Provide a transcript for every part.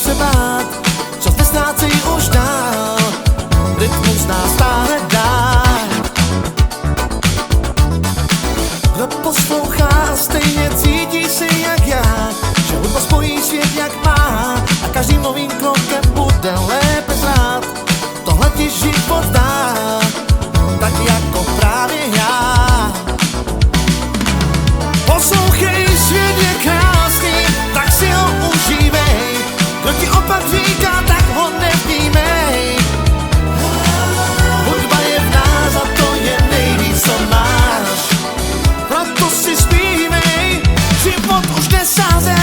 se bát, čas nestrácej už dál, rytmus nás táhne dál. Kdo poslouchá, stejně cítí si jak já, že hudba spojí svět jak má a každým novým krokem bude lépe znát. Tohle ti život dá, tak jako právě já. Poslouchej, svět je krásný, tak si ho užívej. Kdo ti opak říká, tak ho nevnímej. Hudba je v nás a to je nejvíc, co máš. Proto si zpívej, život už nesázej.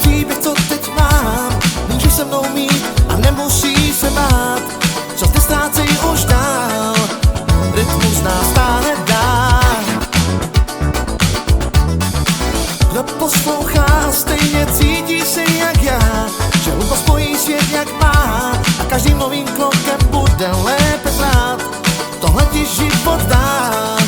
Příběh, co teď mám, můžeš se mnou mít a nemusíš se bát. Čas nestrácej už dál, rytmus nás táhne dál. Kdo poslouchá, stejně cítí si jak já, že hudba spojí svět jak má a každým novým krokem bude lépe znát. Tohle ti život dá.